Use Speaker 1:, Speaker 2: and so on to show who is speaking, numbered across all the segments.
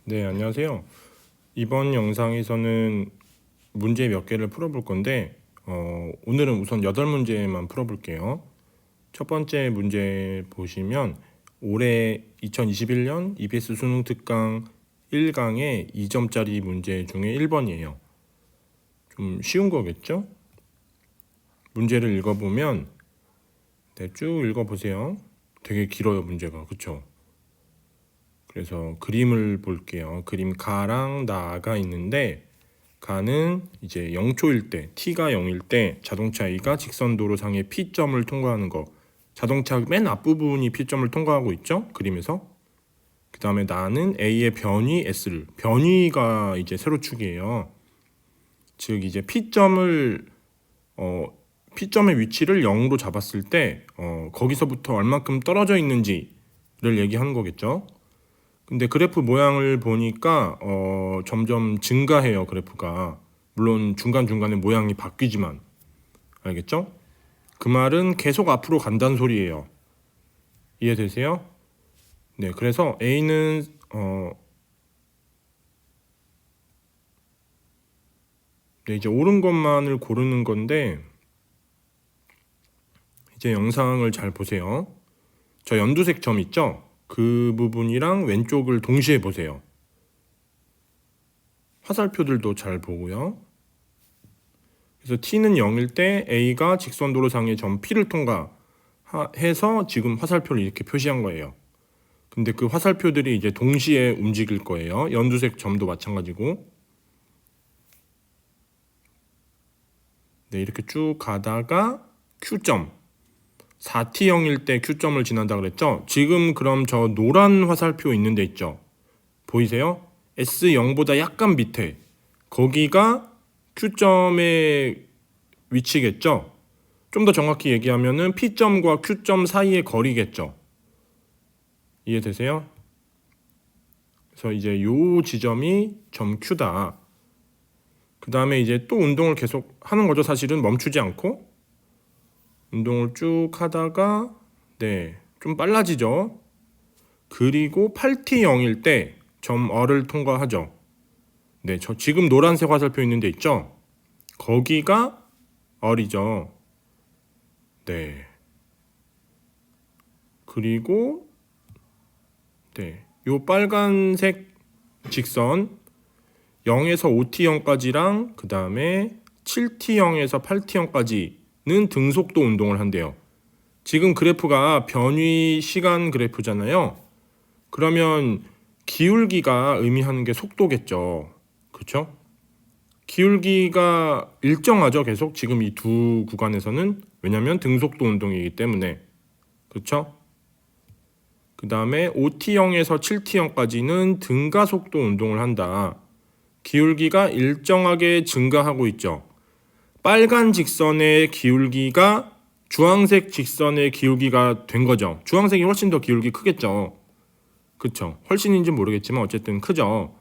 Speaker 1: 네, 안녕하세요. 이번 영상에서는 문제 몇 개를 풀어볼 건데, 오늘은 우선 8문제만 풀어볼게요. 첫 번째 문제 보시면, 올해 2021년 EBS 수능 특강 1강의 2점짜리 문제 중에 1번이에요. 좀 쉬운 거겠죠? 문제를 읽어보면, 네, 쭉 읽어보세요. 되게 길어요, 문제가. 그쵸? 그래서 그림을 볼게요. 그림 가랑 나가 있는데 가는 이제 0초일 때, t가 0일 때 자동차 A가 직선 도로상의 P점을 통과하는 거. 자동차 맨 앞부분이 P점을 통과하고 있죠? 그림에서. 그 다음에 나는 A의 변위 S를. 변위가 이제 세로축이에요. 즉 이제 P점의 위치를 0으로 잡았을 때 거기서부터 얼만큼 떨어져 있는지를 얘기하는 거겠죠. 근데 그래프 모양을 보니까 점점 증가해요, 그래프가. 물론 중간중간에 모양이 바뀌지만. 알겠죠? 그 말은 계속 앞으로 간다는 소리예요. 이해되세요? 네, 그래서 A는 네, 이제 옳은 것만을 고르는 건데 이제 영상을 잘 보세요. 저 연두색 점 있죠? 그 부분이랑 왼쪽을 동시에 보세요. 화살표들도 잘 보고요. 그래서 t는 0일 때 a가 직선 도로상의 점 p를 통과해서 지금 화살표를 이렇게 표시한 거예요. 근데 그 화살표들이 이제 동시에 움직일 거예요. 연두색 점도 마찬가지고. 네, 이렇게 쭉 가다가 q점 4t0일 때 q점을 지난다 그랬죠. 지금 그럼 저 노란 화살표 있는 데 있죠. 보이세요? S0보다 약간 밑에 거기가 q점의 위치겠죠. 좀 더 정확히 얘기하면은 P점과 Q점 사이의 거리겠죠. 이해되세요? 그래서 이제 요 지점이 점 Q다. 그 다음에 이제 또 운동을 계속 하는 거죠. 사실은 멈추지 않고 운동을 쭉 하다가 네, 좀 빨라지죠. 그리고 8T0일 때 점 R을 통과하죠. 네, 저 지금 노란색 화살표 있는 데 있죠. 거기가 R이죠. 네. 그리고 네, 요 빨간색 직선 0에서 5T형까지랑 그 다음에 7T형에서 8T형까지는 등속도 운동을 한대요. 지금 그래프가 변위 시간 그래프잖아요. 그러면 기울기가 의미하는 게 속도겠죠. 그렇죠? 기울기가 일정하죠. 계속 지금 이 두 구간에서는. 왜냐하면 등속도 운동이기 때문에. 그렇죠? 그 다음에 5T형에서 7T형까지는 등가속도 운동을 한다. 기울기가 일정하게 증가하고 있죠. 빨간 직선의 기울기가 주황색 직선의 기울기가 된 거죠. 주황색이 훨씬 더 기울기 크겠죠. 그쵸? 훨씬인지 모르겠지만 어쨌든 크죠.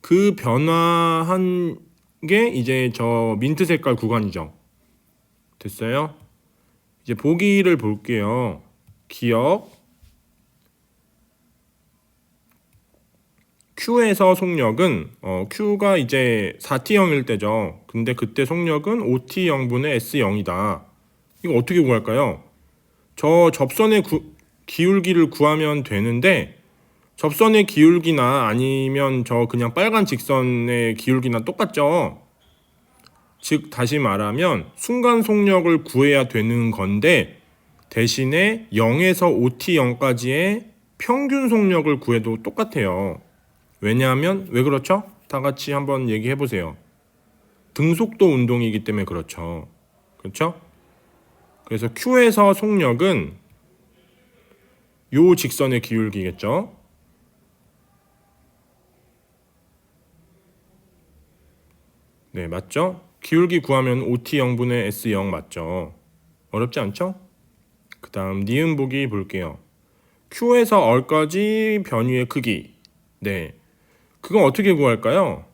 Speaker 1: 그 변화한 게 이제 저 민트 색깔 구간이죠. 됐어요? 이제 보기를 볼게요. 기억 Q에서 속력은 Q가 이제 4T형일 때죠. 근데 그때 속력은 5T형분의 S0이다. 이거 어떻게 구할까요? 저 접선의 기울기를 구하면 되는데 접선의 기울기나 아니면 저 그냥 빨간 직선의 기울기나 똑같죠. 즉 다시 말하면 순간 속력을 구해야 되는 건데 대신에 0에서 5T0까지의 평균 속력을 구해도 똑같아요. 왜냐하면 왜 그렇죠? 다 같이 한번 얘기해 보세요. 등속도 운동이기 때문에 그렇죠. 그렇죠? 그래서 Q에서 속력은 요 직선의 기울기겠죠. 네, 맞죠? 기울기 구하면 OT0분의 S0 맞죠? 어렵지 않죠? 그 다음 니은 보기 볼게요. Q에서 R까지 변위의 크기. 네, 그건 어떻게 구할까요?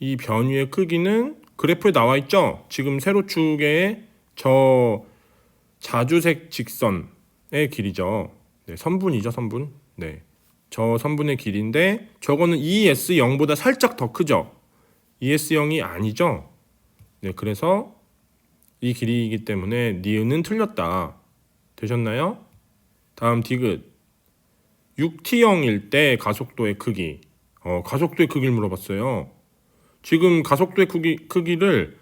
Speaker 1: 이 변위의 크기는 그래프에 나와 있죠? 지금 세로축의 저 자주색 직선의 길이죠. 네, 선분이죠, 선분. 네. 저 선분의 길이인데 저거는 ES0보다 살짝 더 크죠? ES0이 아니죠? 네, 그래서 이 길이이기 때문에 니은은 틀렸다. 되셨나요? 다음 디귿. 6T형일 때 가속도의 크기. 가속도의 크기를 물어봤어요. 지금 가속도의 크기를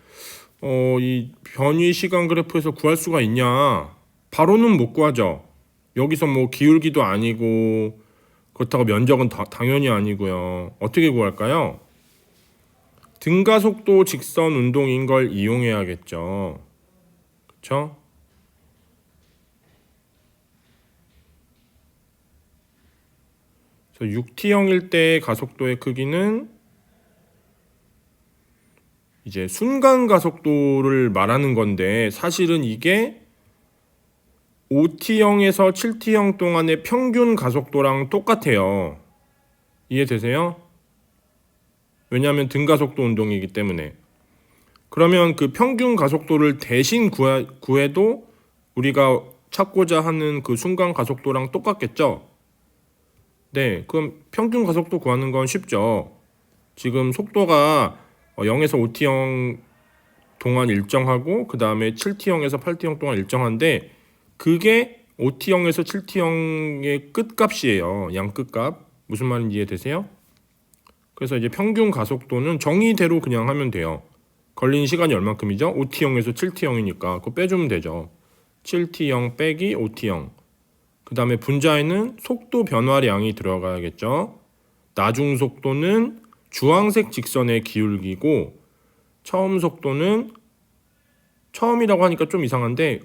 Speaker 1: 이 변위 시간 그래프에서 구할 수가 있냐? 바로는 못 구하죠. 여기서 뭐 기울기도 아니고 그렇다고 면적은 당연히 아니고요. 어떻게 구할까요? 등가속도 직선 운동인 걸 이용해야겠죠. 그쵸? 그래서 6T형일 때 가속도의 크기는 이제 순간 가속도를 말하는 건데 사실은 이게 5T형에서 7T형 동안의 평균 가속도랑 똑같아요. 이해되세요? 왜냐하면 등가속도 운동이기 때문에. 그러면 그 평균 가속도를 대신 구해도 우리가 찾고자 하는 그 순간 가속도랑 똑같겠죠? 네, 그럼 평균 가속도 구하는 건 쉽죠. 지금 속도가 0에서 5T형 동안 일정하고 그 다음에 7T형에서 8T형 동안 일정한데 그게 5T형에서 7T형의 끝값이에요. 양 끝값. 무슨 말인지 이해되세요? 그래서 이제 평균 가속도는 정의대로 그냥 하면 돼요. 걸린 시간이 얼만큼이죠? 5T형에서 7T형이니까 그거 빼주면 되죠. 7T형 빼기 5T형. 그 다음에 분자에는 속도 변화량이 들어가야겠죠. 나중 속도는 주황색 직선의 기울기고 처음 속도는 처음이라고 하니까 좀 이상한데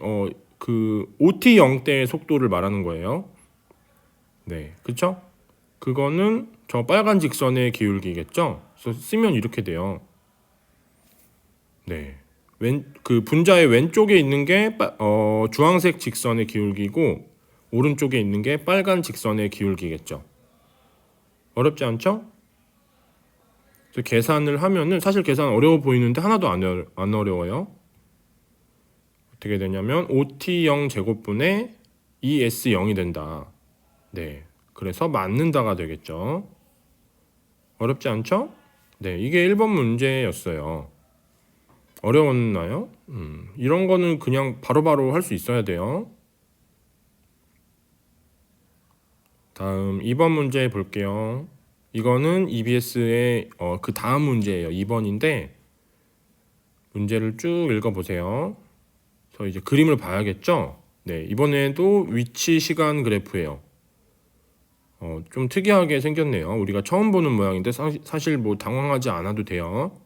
Speaker 1: 그 5T0 때의 속도를 말하는 거예요. 네, 그쵸? 그거는 저 빨간 직선의 기울기겠죠? 그래서 쓰면 이렇게 돼요. 네, 그 분자의 왼쪽에 있는 게 주황색 직선의 기울기고 오른쪽에 있는 게 빨간 직선의 기울기겠죠. 어렵지 않죠? 그래서 계산을 하면은 사실 계산 어려워 보이는데 하나도 안 어려워요. 어떻게 되냐면 5T0 제곱분의 2S0이 된다. 네, 그래서 맞는다가 되겠죠. 어렵지 않죠? 네, 이게 1번 문제였어요. 어려웠나요? 이런 거는 그냥 바로바로 할 수 있어야 돼요. 다음 2번 문제 볼게요. 이거는 EBS의 그 다음 문제예요. 2번인데 문제를 쭉 읽어보세요. 그래서 이제 그림을 봐야겠죠? 네, 이번에도 위치 시간 그래프예요. 좀 특이하게 생겼네요. 우리가 처음 보는 모양인데 사실 뭐 당황하지 않아도 돼요.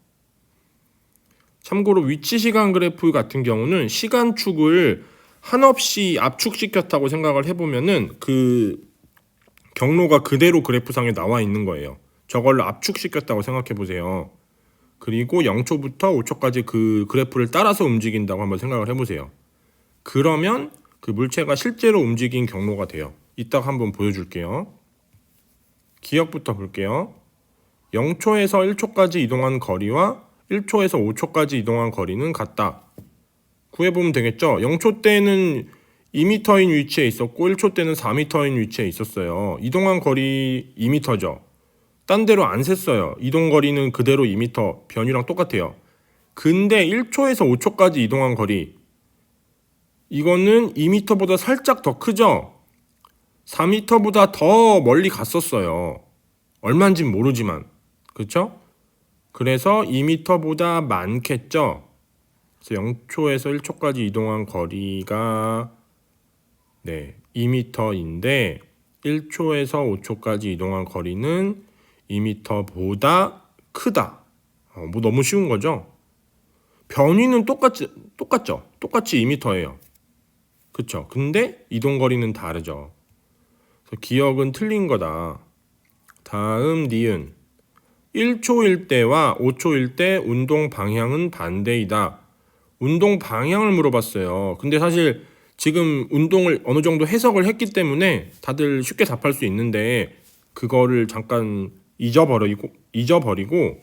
Speaker 1: 참고로 위치 시간 그래프 같은 경우는 시간축을 한없이 압축시켰다고 생각을 해보면은 그 경로가 그대로 그래프상에 나와 있는 거예요. 저걸 압축시켰다고 생각해 보세요. 그리고 0초부터 5초까지 그 그래프를 따라서 움직인다고 한번 생각을 해보세요. 그러면 그 물체가 실제로 움직인 경로가 돼요. 이따가 한번 보여줄게요. 기억부터 볼게요. 0초에서 1초까지 이동한 거리와 1초에서 5초까지 이동한 거리는 같다. 구해보면 되겠죠? 0초 때는 2m인 위치에 있었고 1초 때는 4m인 위치에 있었어요. 이동한 거리 2m죠. 딴 데로 안 셌어요. 이동 거리는 그대로 2m, 변이랑 똑같아요. 근데 1초에서 5초까지 이동한 거리 이거는 2m보다 살짝 더 크죠? 4m보다 더 멀리 갔었어요. 얼마인진 모르지만. 그쵸? 그래서 2m보다 많겠죠? 그래서 0초에서 1초까지 이동한 거리가 2m인데 1초에서 5초까지 이동한 거리는 2m보다 크다. 뭐 너무 쉬운 거죠? 변위는 똑같죠? 똑같이 2m예요. 그쵸? 근데 이동 거리는 다르죠. 그래서 기억은 틀린 거다. 다음 니은 1초일 때와 5초일 때 운동 방향은 반대이다. 운동 방향을 물어봤어요. 근데 사실 지금 운동을 어느 정도 해석을 했기 때문에 다들 쉽게 답할 수 있는데 그거를 잠깐 잊어버리고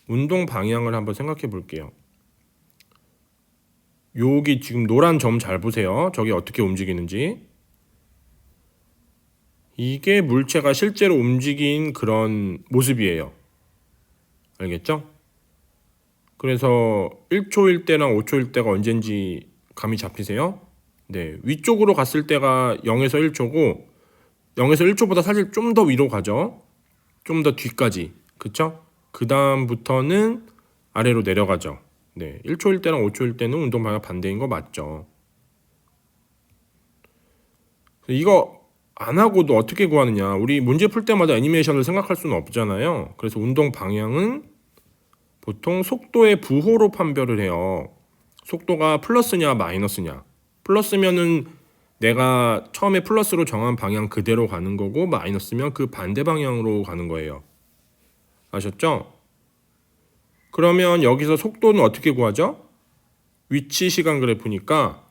Speaker 1: 운동 방향을 한번 생각해 볼게요. 여기 지금 노란 점 잘 보세요. 저게 어떻게 움직이는지. 이게 물체가 실제로 움직인 그런 모습이에요. 알겠죠? 그래서 1초일 때랑 5초일 때가 언젠지 감이 잡히세요? 네, 위쪽으로 갔을 때가 0에서 1초고 0에서 1초보다 사실 좀 더 위로 가죠. 좀 더 뒤까지. 그쵸? 그 다음부터는 아래로 내려가죠. 네, 1초일 때랑 5초일 때는 운동 방향 반대인 거 맞죠? 이거 안 하고도 어떻게 구하느냐? 우리 문제 풀 때마다 애니메이션을 생각할 수는 없잖아요. 그래서 운동 방향은 보통 속도의 부호로 판별을 해요. 속도가 플러스냐 마이너스냐. 플러스면은 내가 처음에 플러스로 정한 방향 그대로 가는 거고, 마이너스면 그 반대 방향으로 가는 거예요. 아셨죠? 그러면 여기서 속도는 어떻게 구하죠? 위치 시간 그래프니까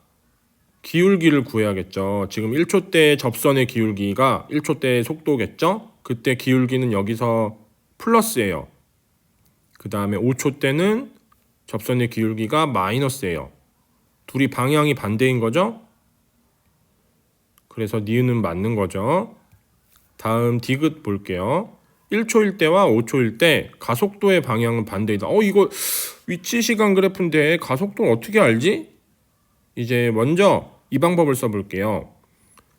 Speaker 1: 기울기를 구해야겠죠. 지금 1초 때 접선의 기울기가 1초 때 속도겠죠? 그때 기울기는 여기서 플러스예요. 그 다음에 5초 때는 접선의 기울기가 마이너스예요. 둘이 방향이 반대인 거죠? 그래서 니은은 맞는 거죠. 다음 디귿 볼게요. 1초일 때와 5초일 때 가속도의 방향은 반대이다. 이거 위치 시간 그래프인데 가속도는 어떻게 알지? 이제 먼저 이 방법을 써볼게요.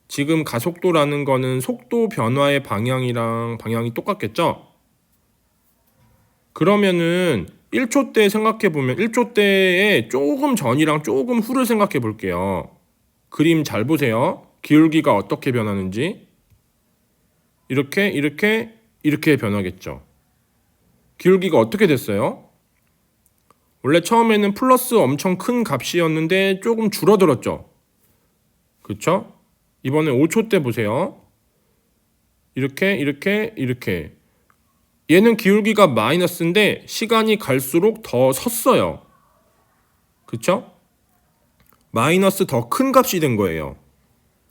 Speaker 1: 지금 가속도라는 거는 속도 변화의 방향이랑 방향이 똑같겠죠? 그러면은 1초 때 생각해보면 1초 때에 조금 전이랑 조금 후를 생각해 볼게요. 그림 잘 보세요. 기울기가 어떻게 변하는지. 이렇게 변하겠죠. 기울기가 어떻게 됐어요? 원래 처음에는 플러스 엄청 큰 값이었는데 조금 줄어들었죠. 그쵸? 이번에 5초 때 보세요. 이렇게. 얘는 기울기가 마이너스인데 시간이 갈수록 더 섰어요. 그쵸? 마이너스 더 큰 값이 된 거예요.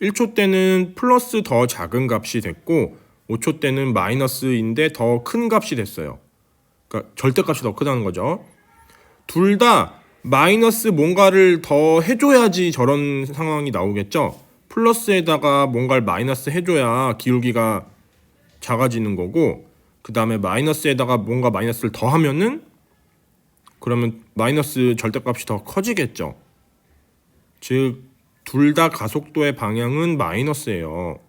Speaker 1: 1초 때는 플러스 더 작은 값이 됐고 5초 때는 마이너스인데 더 큰 값이 됐어요. 그러니까 절대값이 더 크다는 거죠. 둘 다 마이너스 뭔가를 더 해줘야지 저런 상황이 나오겠죠. 플러스에다가 뭔가를 마이너스 해줘야 기울기가 작아지는 거고, 그 다음에 마이너스에다가 뭔가 마이너스를 더 하면은 그러면 마이너스 절대값이 더 커지겠죠. 즉 둘 다 가속도의 방향은 마이너스예요.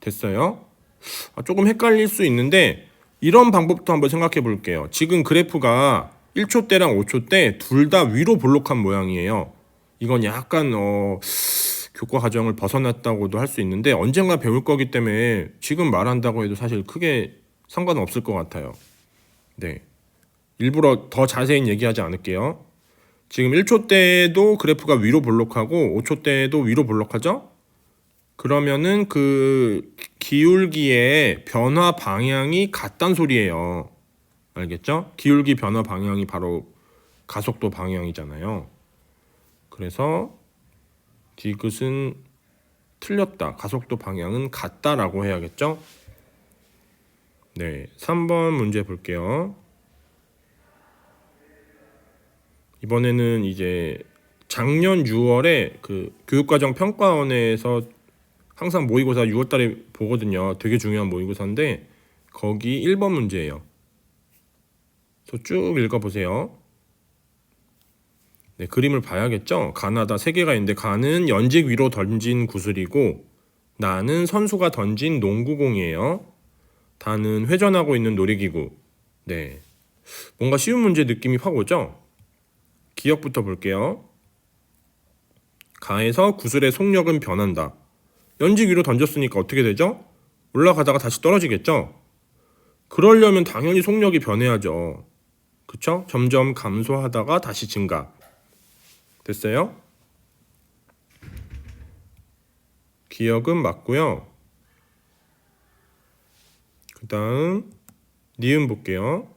Speaker 1: 됐어요? 조금 헷갈릴 수 있는데 이런 방법도 한번 생각해 볼게요. 지금 그래프가 1초 때랑 5초 때 둘 다 위로 볼록한 모양이에요. 이건 약간 교과 과정을 벗어났다고도 할 수 있는데 언젠가 배울 거기 때문에 지금 말한다고 해도 사실 크게 상관은 없을 것 같아요. 네, 일부러 더 자세히 얘기하지 않을게요. 지금 1초 때도 그래프가 위로 볼록하고 5초 때도 위로 볼록하죠? 그러면은 그 기울기의 변화 방향이 같단 소리예요. 알겠죠? 기울기 변화 방향이 바로 가속도 방향이잖아요. 그래서 디귿은 틀렸다. 가속도 방향은 같다라고 해야겠죠? 네, 3번 문제 볼게요. 이번에는 이제 작년 6월에 그 교육과정 평가원에서 항상 모의고사 6월달에 보거든요. 되게 중요한 모의고사인데 거기 1번 문제예요. 그래서 쭉 읽어보세요. 네, 그림을 봐야겠죠. 가나다 3개가 있는데 가는 연직 위로 던진 구슬이고 나는 선수가 던진 농구공이에요. 다는 회전하고 있는 놀이기구. 네, 뭔가 쉬운 문제 느낌이 확 오죠. 기억부터 볼게요. 가에서 구슬의 속력은 변한다. 연직 위로 던졌으니까 어떻게 되죠? 올라가다가 다시 떨어지겠죠? 그러려면 당연히 속력이 변해야죠. 그쵸? 점점 감소하다가 다시 증가. 됐어요? 기억은 맞고요. 그 다음 니은 볼게요.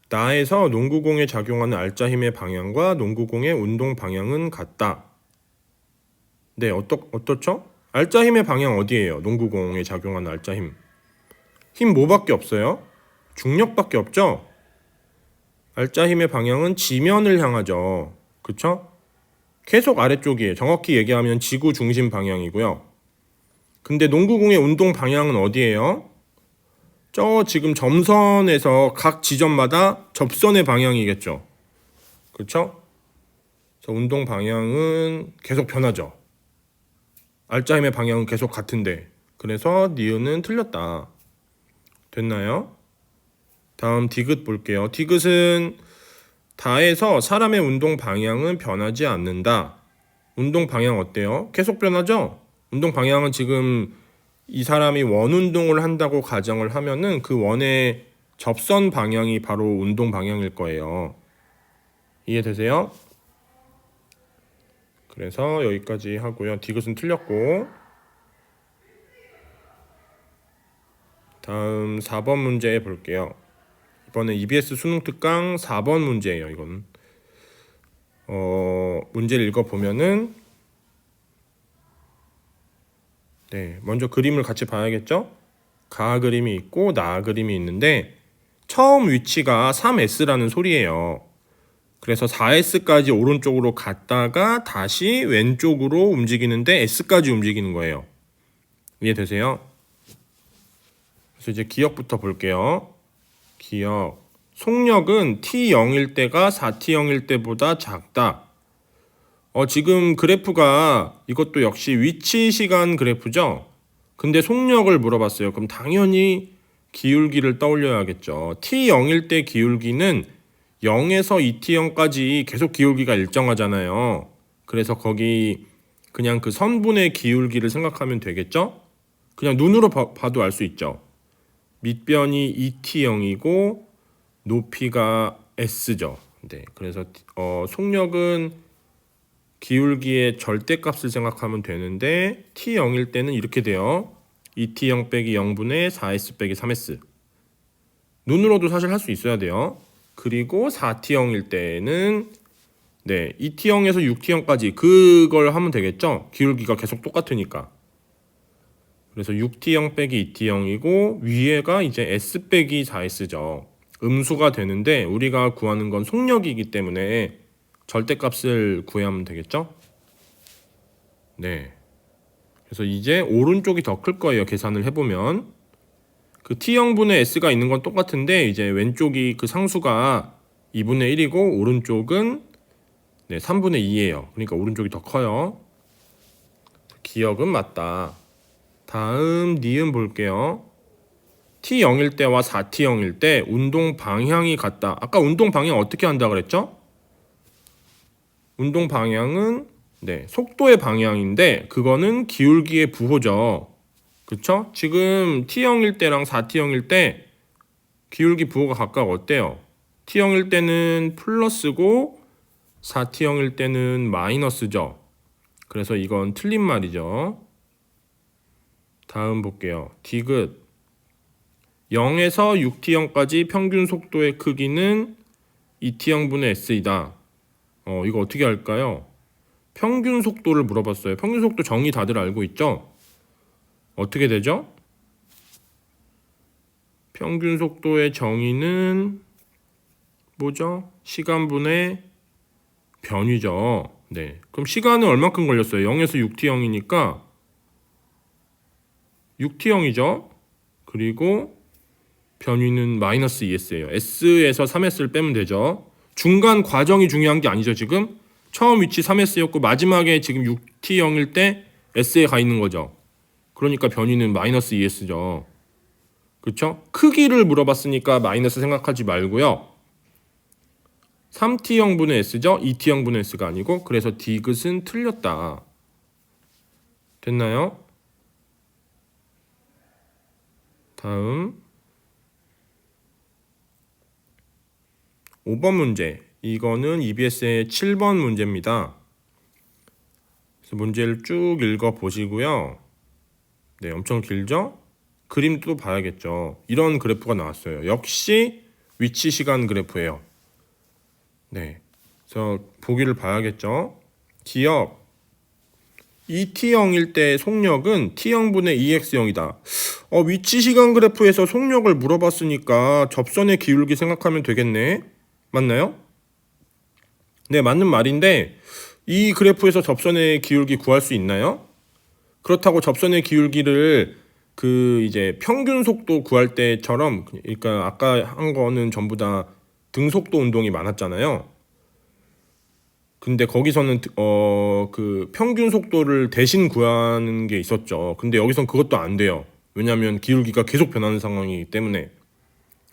Speaker 1: 나에서 농구공에 작용하는 알짜힘의 방향과 농구공의 운동 방향은 같다. 네, 어떻죠? 알짜힘의 방향 어디예요? 농구공에 작용하는 알짜힘. 힘 뭐밖에 없어요? 중력밖에 없죠? 알짜힘의 방향은 지면을 향하죠. 그쵸? 계속 아래쪽이에요. 정확히 얘기하면 지구 중심 방향이고요. 근데 농구공의 운동 방향은 어디예요? 저 지금 점선에서 각 지점마다 접선의 방향이겠죠. 그렇죠? 그래서 운동 방향은 계속 변하죠. 알짜임의 방향은 계속 같은데, 그래서 니은은 틀렸다. 됐나요? 다음 디귿 볼게요. 디귿은 다에서 사람의 운동 방향은 변하지 않는다. 운동 방향 어때요? 계속 변하죠? 운동 방향은 지금 이 사람이 원 운동을 한다고 가정을 하면은 그 원의 접선 방향이 바로 운동 방향일 거예요. 이해되세요? 그래서 여기까지 하고요. 디귿은 틀렸고, 다음 4번 문제 볼게요. 이번에 EBS 수능 특강 4번 문제예요. 이건 문제를 읽어보면은 먼저 그림을 같이 봐야겠죠? 가 그림이 있고 나 그림이 있는데 처음 위치가 3S라는 소리예요. 그래서 4S까지 오른쪽으로 갔다가 다시 왼쪽으로 움직이는데 S까지 움직이는 거예요. 이해되세요? 그래서 이제 기억부터 볼게요. 기억. 속력은 T0일 때가 4T0일 때보다 작다. 지금 그래프가 이것도 역시 위치 시간 그래프죠? 근데 속력을 물어봤어요. 그럼 당연히 기울기를 떠올려야겠죠. T0일 때 기울기는 0에서 2T0까지 계속 기울기가 일정하잖아요. 그래서 거기 그냥 그 선분의 기울기를 생각하면 되겠죠? 그냥 눈으로 봐도 알 수 있죠. 밑변이 2T0이고 높이가 S죠. 네, 그래서 속력은 기울기의 절대값을 생각하면 되는데 T0일 때는 이렇게 돼요. 2T0 빼기 0분의 4S 빼기 3S. 눈으로도 사실 할 수 있어야 돼요. 그리고 4T0일 때는 2T0에서 6T0까지 그걸 하면 되겠죠? 기울기가 계속 똑같으니까. 그래서 6T0 빼기 2T0이고 위에가 이제 S 빼기 4S죠. 음수가 되는데 우리가 구하는 건 속력이기 때문에 절대값을 구하면 되겠죠? 네. 그래서 이제 오른쪽이 더 클 거예요. 계산을 해보면. 그 T형분의 S가 있는 건 똑같은데 이제 왼쪽이 그 상수가 2분의 1이고 오른쪽은 3분의 2예요. 그러니까 오른쪽이 더 커요. 기억은 맞다. 다음 니은 볼게요. T0일 때와 4T0일 때 운동 방향이 같다. 아까 운동 방향 어떻게 한다 그랬죠? 운동 방향은 속도의 방향인데 그거는 기울기의 부호죠. 그쵸? 지금 T형일 때랑 4T형일 때 기울기 부호가 각각 어때요? T형일 때는 플러스고 4T형일 때는 마이너스죠. 그래서 이건 틀린 말이죠. 다음 볼게요. 디귿 0에서 6T형까지 평균 속도의 크기는 2T형분의 S이다. 이거 어떻게 할까요? 평균 속도를 물어봤어요. 평균 속도 정의 다들 알고 있죠? 어떻게 되죠? 평균 속도의 정의는 뭐죠? 시간분의 변위죠. 그럼 시간은 얼마큼 걸렸어요? 0에서 6T형이니까 6T형이죠. 그리고 변위는 마이너스 2S예요. S에서 3S를 빼면 되죠. 중간 과정이 중요한 게 아니죠. 지금 처음 위치 3S였고 마지막에 지금 6T0일 때 S에 가 있는 거죠. 그러니까 변위는 마이너스 2S죠. 그쵸? 크기를 물어봤으니까 마이너스 생각하지 말고요. 3T형분의 S죠. 2T형분의 S가 아니고. 그래서 디귿은 틀렸다. 됐나요? 다음 5번 문제. 이거는 EBS의 7번 문제입니다. 그래서 문제를 쭉 읽어 보시고요. 엄청 길죠? 그림도 봐야겠죠. 이런 그래프가 나왔어요. 역시 위치 시간 그래프예요. 그래서 보기를 봐야겠죠. 기억 2T형일 때 속력은 T형분의 2X형이다. 위치 시간 그래프에서 속력을 물어봤으니까 접선의 기울기 생각하면 되겠네. 맞나요? 네, 맞는 말인데 이 그래프에서 접선의 기울기 구할 수 있나요? 그렇다고 접선의 기울기를 그 이제 평균 속도 구할 때처럼, 그러니까 아까 한 거는 전부 다 등속도 운동이 많았잖아요. 근데 거기서는 그 평균 속도를 대신 구하는 게 있었죠. 근데 여기선 그것도 안 돼요. 왜냐하면 기울기가 계속 변하는 상황이기 때문에.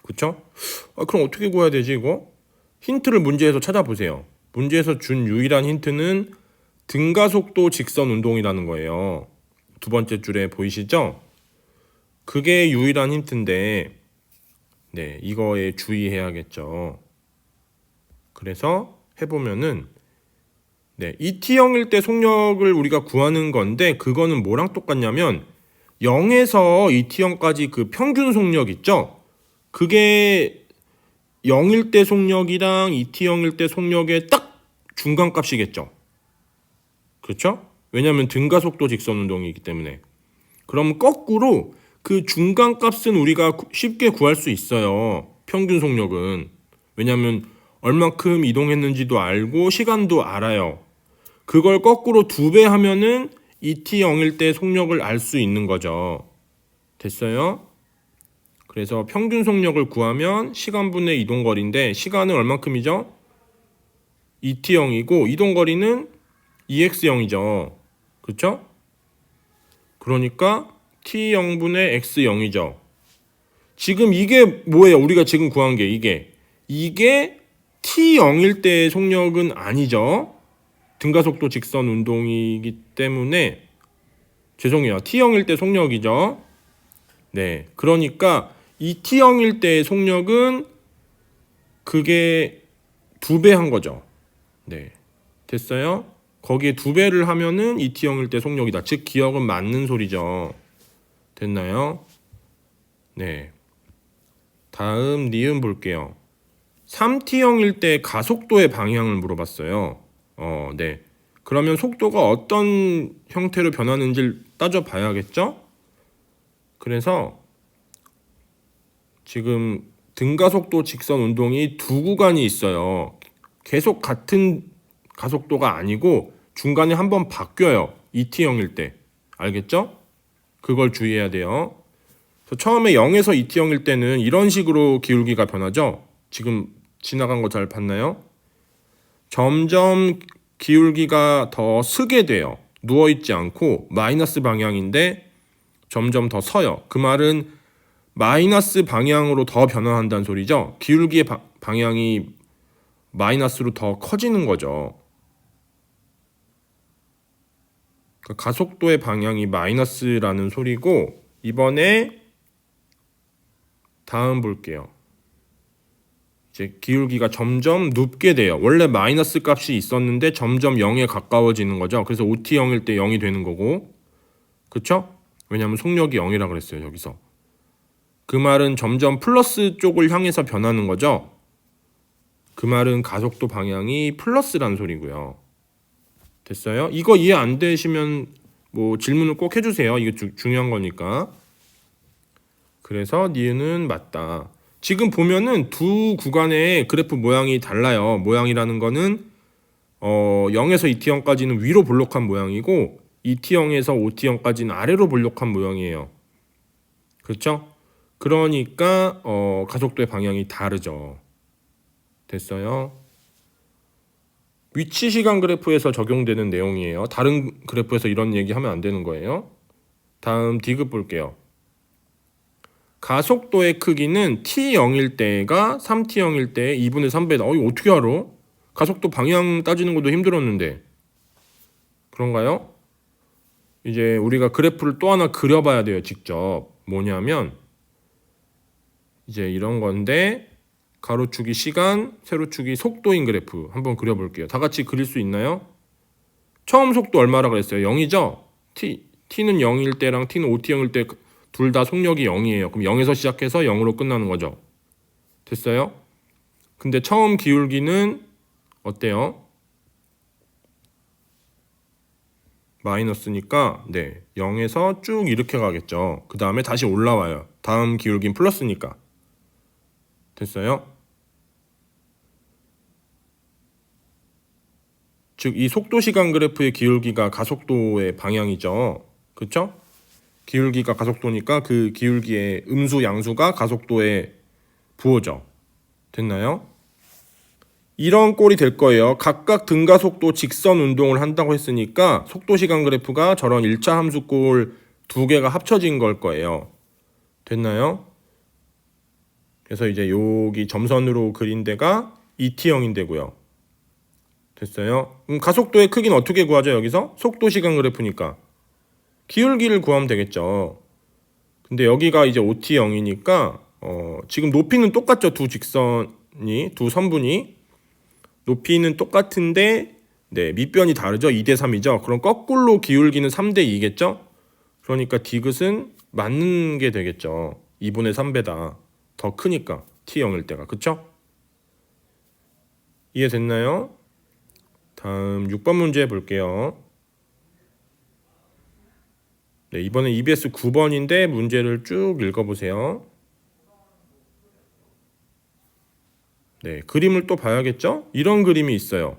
Speaker 1: 그쵸? 그럼 어떻게 구해야 되지 이거? 힌트를 문제에서 찾아보세요. 문제에서 준 유일한 힌트는 등가속도 직선 운동이라는 거예요. 두 번째 줄에 보이시죠? 그게 유일한 힌트인데, 네, 이거에 주의해야겠죠. 그래서 해보면은, 네, ET형일 때 속력을 우리가 구하는 건데, 그거는 뭐랑 똑같냐면 0에서 ET형까지 그 평균 속력 있죠? 그게 0일 때 속력이랑 ET형일 때 속력의 딱 중간값이겠죠. 그렇죠? 왜냐하면 등가속도 직선 운동이기 때문에. 그럼 거꾸로 그 중간값은 우리가 쉽게 구할 수 있어요. 평균 속력은. 왜냐하면 얼만큼 이동했는지도 알고 시간도 알아요. 그걸 거꾸로 2배 하면은 ET0일 때 속력을 알 수 있는 거죠. 됐어요? 그래서 평균 속력을 구하면 시간분의 이동거리인데, 시간은 얼만큼이죠? ET0이고 이동거리는 EX0이죠. 그렇죠? 그러니까 T0분의 X0이죠. 지금 이게 뭐예요? 우리가 지금 구한 게 이게 T0일 때의 속력은 아니죠. 등가속도 직선 운동이기 때문에, 죄송해요. T형일 때 속력이죠. 네. 그러니까 이 T형일 때의 속력은 그게 2배 한 거죠. 네. 됐어요? 거기에 2배를 하면은 이 T형일 때 속력이다. 즉 기억은 맞는 소리죠. 됐나요? 네. 다음 니은 볼게요. 3T형일 때 가속도의 방향을 물어봤어요. 네. 그러면 속도가 어떤 형태로 변하는지를 따져봐야겠죠? 그래서 지금 등가속도 직선 운동이 두 구간이 있어요. 계속 같은 가속도가 아니고 중간에 한번 바뀌어요. ET형일 때. 알겠죠? 그걸 주의해야 돼요. 처음에 0에서 ET형일 때는 이런 식으로 기울기가 변하죠? 지금 지나간 거 잘 봤나요? 점점 기울기가 더 쓰게 돼요. 누워있지 않고 마이너스 방향인데 점점 더 서요. 그 말은 마이너스 방향으로 더 변화한다는 소리죠. 기울기의 방향이 마이너스로 더 커지는 거죠. 그러니까 가속도의 방향이 마이너스라는 소리고, 이번에 다음 볼게요. 이제 기울기가 점점 눕게 돼요. 원래 마이너스 값이 있었는데 점점 0에 가까워지는 거죠. 그래서 OT0일 때 0이 되는 거고, 그쵸? 왜냐하면 속력이 0이라 그랬어요. 여기서 그 말은 점점 플러스 쪽을 향해서 변하는 거죠. 그 말은 가속도 방향이 플러스라는 소리고요. 됐어요? 이거 이해 안 되시면 뭐 질문을 꼭 해주세요. 이거 중요한 거니까. 그래서 니은은 맞다. 지금 보면은 두 구간의 그래프 모양이 달라요. 모양이라는 거는 0에서 ET형까지는 위로 볼록한 모양이고 ET형에서 OT형까지는 아래로 볼록한 모양이에요. 그렇죠? 그러니까 가속도의 방향이 다르죠. 됐어요? 위치 시간 그래프에서 적용되는 내용이에요. 다른 그래프에서 이런 얘기 하면 안 되는 거예요. 다음 D급 볼게요. 가속도의 크기는 T0일 때가 3T0일 때 2분의 3배다. 이거 어떻게 알아? 가속도 방향 따지는 것도 힘들었는데. 그런가요? 이제 우리가 그래프를 또 하나 그려봐야 돼요. 직접. 뭐냐면 이제 이런 건데, 가로축이 시간, 세로축이 속도인 그래프 한번 그려볼게요. 다 같이 그릴 수 있나요? 처음 속도 얼마라 그랬어요? 0이죠? T는 0일 때랑 T는 OT0일 때 둘 다 속력이 0이에요. 그럼 0에서 시작해서 0으로 끝나는 거죠. 됐어요? 근데 처음 기울기는 어때요? 마이너스니까 네, 0에서 쭉 이렇게 가겠죠. 그 다음에 다시 올라와요. 다음 기울기는 플러스니까. 됐어요? 즉 이 속도 시간 그래프의 기울기가 가속도의 방향이죠. 그렇죠? 기울기가 가속도니까 그 기울기의 음수 양수가 가속도의 부호죠. 됐나요? 이런 꼴이 될 거예요. 각각 등가속도 직선 운동을 한다고 했으니까 속도 시간 그래프가 저런 1차 함수꼴 두 개가 합쳐진 걸 거예요. 됐나요? 그래서 이제 여기 점선으로 그린 데가 ET형인 데고요. 됐어요? 그럼 가속도의 크기는 어떻게 구하죠? 여기서 속도 시간 그래프니까 기울기를 구하면 되겠죠. 근데 여기가 이제 OT형이니까 지금 높이는 똑같죠. 두 선분이 높이는 똑같은데 네, 밑변이 다르죠. 2대 3이죠. 그럼 거꾸로 기울기는 3대 2겠죠. 그러니까 디귿은 맞는 게 되겠죠. 2분의 3배다. 더 크니까 T형일 때가. 그쵸? 이해됐나요? 다음 6번 문제 볼게요. 네, 이번엔 EBS 9번인데 문제를 쭉 읽어보세요. 네, 그림을 또 봐야겠죠? 이런 그림이 있어요.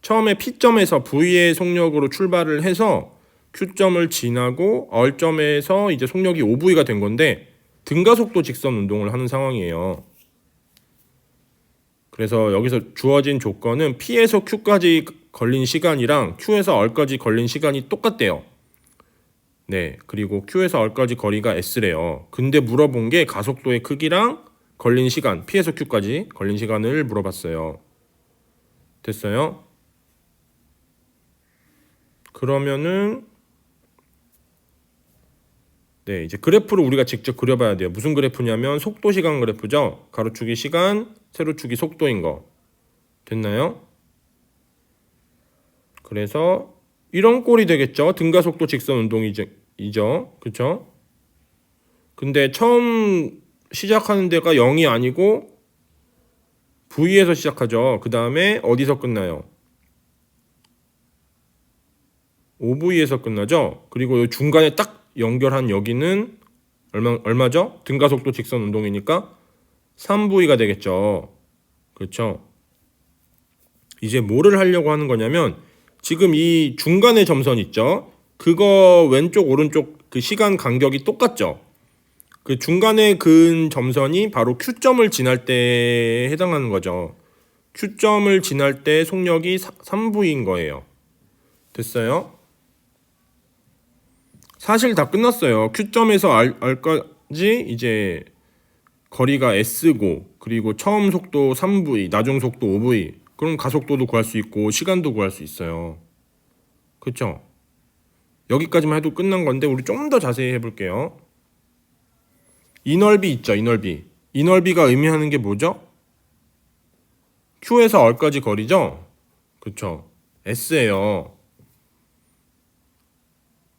Speaker 1: 처음에 P점에서 V의 속력으로 출발을 해서 Q점을 지나고 R점에서 이제 속력이 5V가 된 건데 등가속도 직선 운동을 하는 상황이에요. 그래서 여기서 주어진 조건은 P에서 Q까지 걸린 시간이랑 Q에서 R까지 걸린 시간이 똑같대요. 네, 그리고 Q에서 R까지 거리가 S래요. 근데 물어본 게 가속도의 크기랑 걸린 시간, P에서 Q까지 걸린 시간을 물어봤어요. 됐어요? 그러면은 네, 이제 그래프를 우리가 직접 그려봐야 돼요. 무슨 그래프냐면 속도 시간 그래프죠. 가로축이 시간, 세로축이 속도인 거. 됐나요? 그래서 이런 꼴이 되겠죠. 등가속도 직선 운동이죠. 그쵸? 근데 처음 시작하는 데가 0이 아니고 V에서 시작하죠. 그 다음에 어디서 끝나요? OV에서 끝나죠. 그리고 중간에 딱 연결한 여기는 얼마죠? 등가속도 직선 운동이니까 3V가 되겠죠. 그렇죠? 이제 뭐를 하려고 하는 거냐면 지금 이 중간에 점선 있죠? 그거 왼쪽 오른쪽 그 시간 간격이 똑같죠? 그 중간에 그은 점선이 바로 Q점을 지날 때 해당하는 거죠. Q점을 지날 때 속력이 3V인 거예요. 됐어요? 사실 다 끝났어요. Q점에서 R까지 이제 거리가 S고 그리고 처음 속도 3V, 나중 속도 5V. 그럼 가속도도 구할 수 있고 시간도 구할 수 있어요. 그렇죠? 여기까지만 해도 끝난 건데 우리 좀 더 자세히 해볼게요. 이 넓이 있죠, 이 넓이. 이 넓이가 의미하는 게 뭐죠? Q에서 R까지 거리죠? 그렇죠? S예요.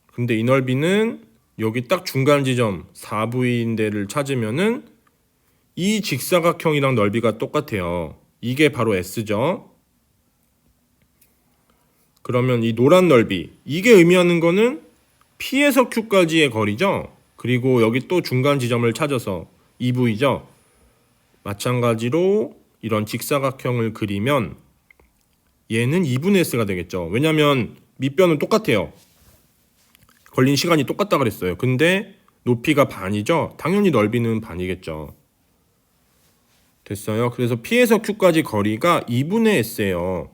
Speaker 1: 근데 이 넓이는 여기 딱 중간 지점 4V인데를 찾으면은 이 직사각형이랑 넓이가 똑같아요. 이게 바로 S죠. 그러면 이 노란 넓이, 이게 의미하는 거는 P에서 Q까지의 거리죠. 그리고 여기 또 중간 지점을 찾아서 2V죠. 마찬가지로 이런 직사각형을 그리면 얘는 2분의 S가 되겠죠. 왜냐면 밑변은 똑같아요. 걸린 시간이 똑같다 그랬어요. 근데 높이가 반이죠. 당연히 넓이는 반이겠죠. 됐어요. 그래서 P에서 Q까지 거리가 2분의 S예요.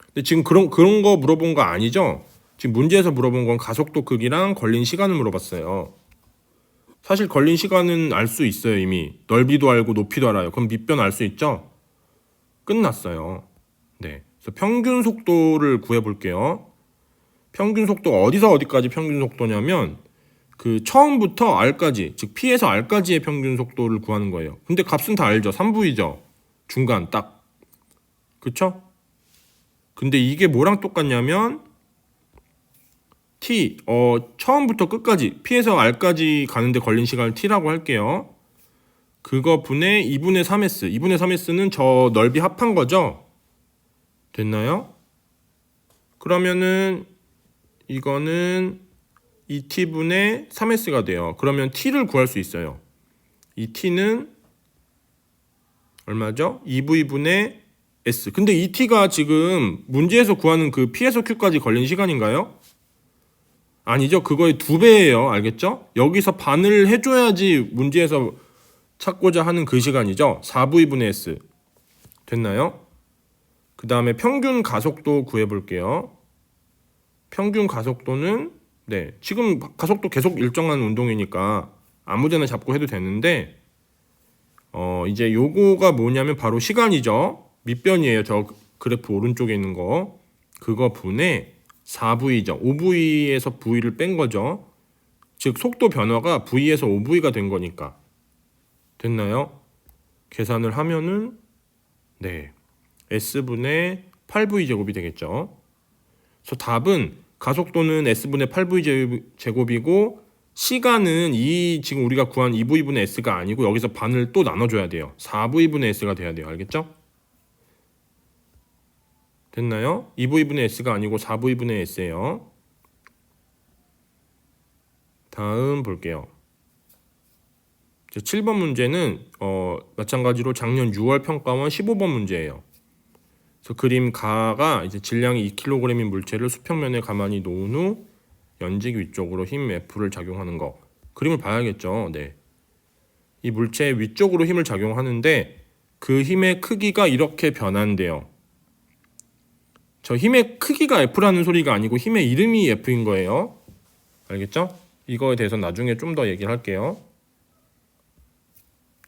Speaker 1: 근데 지금 그런 거 물어본 거 아니죠? 지금 문제에서 물어본 건 가속도 크기랑 걸린 시간을 물어봤어요. 사실 걸린 시간은 알 수 있어요. 이미 넓이도 알고 높이도 알아요. 그럼 밑변 알 수 있죠? 끝났어요. 네. 그래서 평균 속도를 구해볼게요. 평균 속도 어디서 어디까지 평균 속도냐면 그 처음부터 R까지, 즉 P에서 R까지의 평균 속도를 구하는 거예요. 근데 값은 다 알죠. 3V죠. 중간 딱. 그쵸? 근데 이게 뭐랑 똑같냐면 T, 처음부터 끝까지 P에서 R까지 가는데 걸린 시간을 T라고 할게요. 그거 분의 2분의 3S. 2분의 3S는 저 넓이 합한 거죠? 됐나요? 그러면은 이거는 2T분의 3S가 돼요. 그러면 T를 구할 수 있어요. 이 T는 얼마죠? 2V분의 S. 근데 이 t가 지금 문제에서 구하는 그 P에서 Q까지 걸린 시간인가요? 아니죠. 그거의 2배예요. 알겠죠? 여기서 반을 해줘야지 문제에서 찾고자 하는 그 시간이죠. 4V분의 S. 됐나요? 그 다음에 평균 가속도 구해볼게요. 평균 가속도는 네, 지금 가속도 계속 일정한 운동이니까 아무데나 잡고 해도 되는데 이제 요거가 뭐냐면 바로 시간이죠. 밑변이에요. 저 그래프 오른쪽에 있는 거. 그거 분의 4V죠. 5V에서 V를 뺀 거죠. 즉 속도 변화가 V에서 5V가 된 거니까. 됐나요? 계산을 하면은 네, S분의 8V 제곱이 되겠죠. 그래서 답은 가속도는 S분의 8V 제곱이고 시간은 이 지금 우리가 구한 2V분의 S가 아니고 여기서 반을 또 나눠줘야 돼요. 4V분의 S가 돼야 돼요. 알겠죠? 됐나요? 2V분의 S가 아니고 4V분의 S예요. 다음 볼게요. 7번 문제는 마찬가지로 작년 6월 평가원 15번 문제예요. 그래서 그림 가가 이제 질량이 2kg인 물체를 수평면에 가만히 놓은 후 연직 위쪽으로 힘 F를 작용하는 거. 그림을 봐야겠죠. 네. 이 물체 위쪽으로 힘을 작용하는데 그 힘의 크기가 이렇게 변한대요. 저 힘의 크기가 F라는 소리가 아니고 힘의 이름이 F인 거예요. 알겠죠? 이거에 대해서 나중에 좀 더 얘기를 할게요.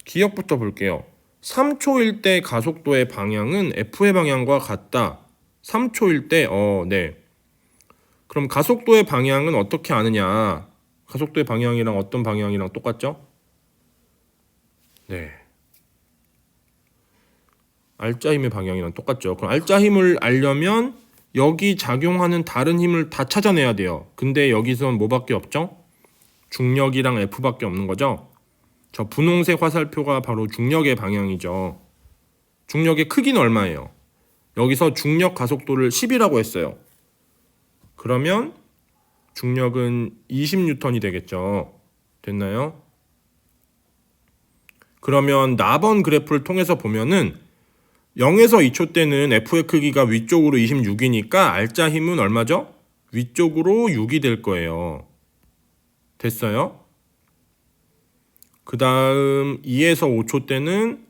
Speaker 1: 기억부터 볼게요. 3초일 때 가속도의 방향은 F의 방향과 같다. 3초일 때, 네. 그럼 가속도의 방향은 어떻게 아느냐? 가속도의 방향이랑 어떤 방향이랑 똑같죠? 네. 알짜 힘의 방향이랑 똑같죠. 그럼 알짜 힘을 알려면 여기 작용하는 다른 힘을 다 찾아내야 돼요. 근데 여기선 뭐밖에 없죠? 중력이랑 F밖에 없는 거죠. 저 분홍색 화살표가 바로 중력의 방향이죠. 중력의 크기는 얼마예요? 여기서 중력 가속도를 10이라고 했어요. 그러면 중력은 20N이 되겠죠. 됐나요? 그러면 나번 그래프를 통해서 보면은 0에서 2초 때는 F의 크기가 위쪽으로 26이니까 알짜 힘은 얼마죠? 위쪽으로 6이 될 거예요. 됐어요? 그 다음 2에서 5초 때는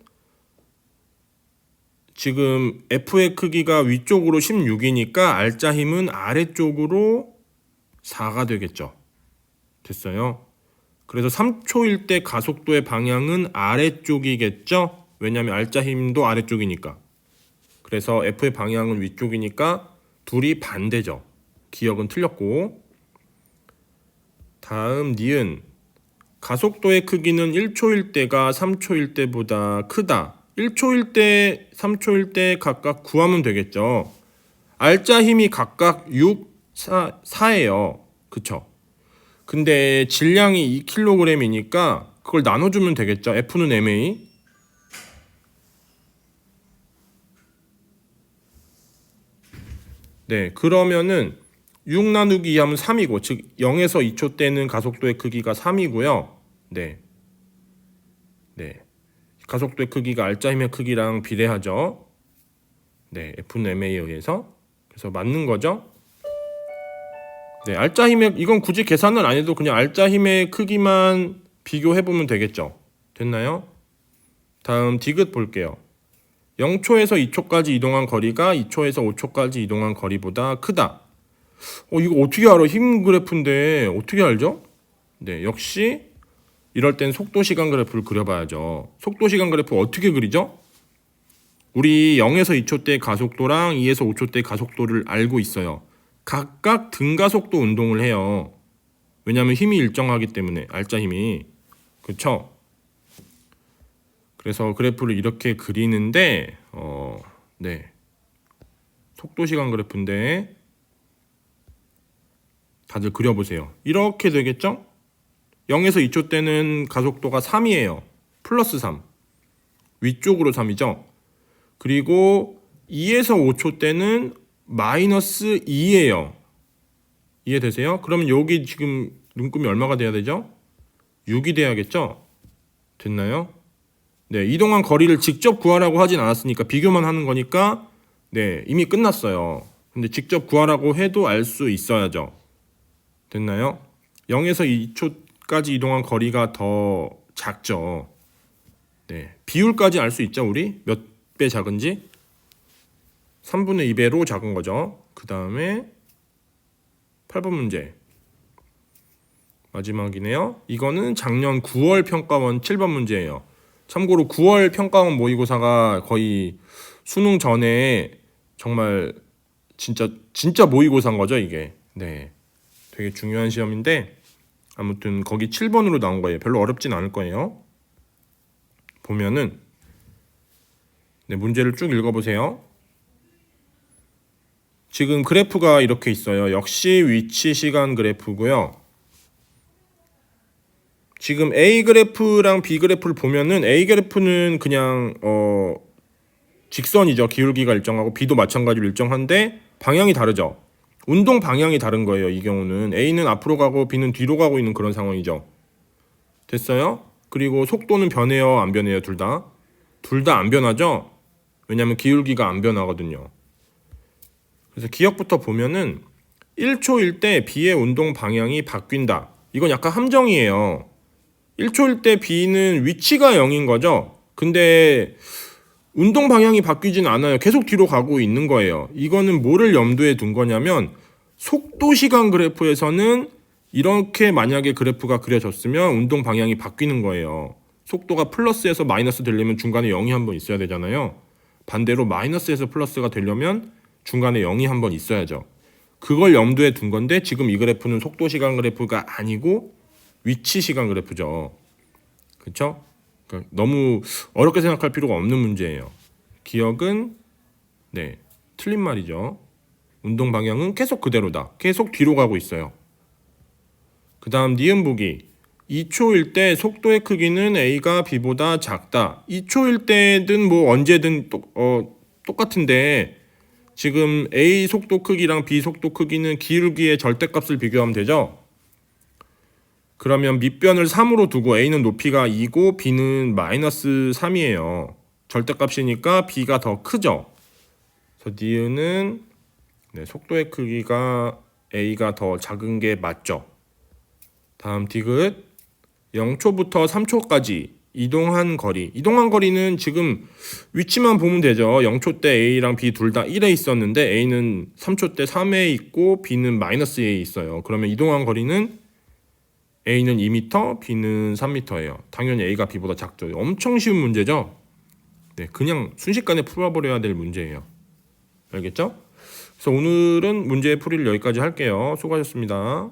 Speaker 1: 지금 F의 크기가 위쪽으로 16이니까 알짜 힘은 아래쪽으로 4가 되겠죠. 됐어요? 그래서 3초일 때 가속도의 방향은 아래쪽이겠죠? 왜냐하면 알짜 힘도 아래쪽이니까. 그래서 F의 방향은 위쪽이니까 둘이 반대죠. 기억은 틀렸고. 다음 니은. 가속도의 크기는 1초일 때가 3초일 때보다 크다. 1초일 때, 3초일 때 각각 구하면 되겠죠. 알짜 힘이 각각 6, 4예요. 그쵸? 근데 질량이 2kg이니까 그걸 나눠주면 되겠죠. F는 MA. 네, 그러면은 6 나누기 2 하면 3이고, 즉 0에서 2초 때는 가속도의 크기가 3이고요. 네. 네. 가속도의 크기가 알짜 힘의 크기랑 비례하죠. 네, F는 MA에 의해서. 그래서 맞는 거죠. 네, 알짜 힘의 이건 굳이 계산을 안 해도 그냥 알짜 힘의 크기만 비교해 보면 되겠죠. 됐나요? 다음 디귿 볼게요. 0초에서 2초까지 이동한 거리가 2초에서 5초까지 이동한 거리보다 크다. 이거 어떻게 알아? 힘 그래프인데 어떻게 알죠? 네, 역시 이럴 땐 속도 시간 그래프를 그려봐야죠. 속도 시간 그래프 어떻게 그리죠? 우리 0에서 2초 때 가속도랑 2에서 5초 때 가속도를 알고 있어요. 각각 등가속도 운동을 해요. 왜냐하면 힘이 일정하기 때문에 알짜 힘이. 그렇죠? 그래서 그래프를 이렇게 그리는데 네. 속도 시간 그래프인데 다들 그려보세요. 이렇게 되겠죠? 0에서 2초 때는 가속도가 3이에요. 플러스 3. 위쪽으로 3이죠. 그리고 2에서 5초 때는 마이너스 2예요. 이해되세요? 그럼 여기 지금 눈금이 얼마가 돼야 되죠? 6이 돼야겠죠? 됐나요? 네, 이동한 거리를 직접 구하라고 하진 않았으니까 비교만 하는 거니까 네, 이미 끝났어요. 근데 직접 구하라고 해도 알 수 있어야죠. 됐나요? 0에서 2초까지 이동한 거리가 더 작죠. 네, 비율까지 알 수 있죠, 우리? 몇 배 작은지? 3분의 2배로 작은 거죠. 그 다음에 8번 문제. 마지막이네요. 이거는 작년 9월 평가원 7번 문제예요. 참고로 9월 평가원 모의고사가 거의 수능 전에 정말 진짜 모의고사인 거죠, 이게. 네. 되게 중요한 시험인데 아무튼 거기 7번으로 나온 거예요. 별로 어렵진 않을 거예요. 보면은 네, 문제를 쭉 읽어보세요. 지금 그래프가 이렇게 있어요. 역시 위치 시간 그래프고요. 지금 A 그래프랑 B 그래프를 보면은 A 그래프는 그냥 직선이죠. 기울기가 일정하고 B도 마찬가지로 일정한데 방향이 다르죠. 운동 방향이 다른 거예요. 이 경우는 A는 앞으로 가고 B는 뒤로 가고 있는 그런 상황이죠. 됐어요? 그리고 속도는 변해요, 안 변해요? 둘 다? 둘 다 안 변하죠? 왜냐하면 기울기가 안 변하거든요. 그래서 기억부터 보면은 1초일 때 B의 운동 방향이 바뀐다. 이건 약간 함정이에요. 1초일 때 B는 위치가 0인 거죠. 근데 운동 방향이 바뀌진 않아요. 계속 뒤로 가고 있는 거예요. 이거는 뭐를 염두에 둔 거냐면 속도 시간 그래프에서는 이렇게 만약에 그래프가 그려졌으면 운동 방향이 바뀌는 거예요. 속도가 플러스에서 마이너스 되려면 중간에 0이 한번 있어야 되잖아요. 반대로 마이너스에서 플러스가 되려면 중간에 0이 한번 있어야죠. 그걸 염두에 둔 건데 지금 이 그래프는 속도 시간 그래프가 아니고 위치 시간 그래프죠. 그렇죠? 그러니까 너무 어렵게 생각할 필요가 없는 문제예요. 기억은 네, 틀린 말이죠. 운동 방향은 계속 그대로다. 계속 뒤로 가고 있어요. 그 다음 니은 보기. 2초일 때 속도의 크기는 A가 B보다 작다. 2초일 때든 뭐 언제든 똑같은데 지금 A 속도 크기랑 B 속도 크기는 기울기의 절대값을 비교하면 되죠. 그러면 밑변을 3으로 두고 A는 높이가 2고 B는 마이너스 3이에요. 절대값이니까 B가 더 크죠. 그래서 니은은 네, 속도의 크기가 A가 더 작은 게 맞죠. 다음 디귿 0초부터 3초까지 이동한 거리. 이동한 거리는 지금 위치만 보면 되죠. 0초 때 A랑 B 둘 다 1에 있었는데 A는 3초 때 3에 있고 B는 마이너스 2에 있어요. 그러면 이동한 거리는 A는 2m, B는 3m예요. 당연히 A가 B보다 작죠. 엄청 쉬운 문제죠. 네, 그냥 순식간에 풀어버려야 될 문제예요. 알겠죠? 그래서 오늘은 문제 풀이를 여기까지 할게요. 수고하셨습니다.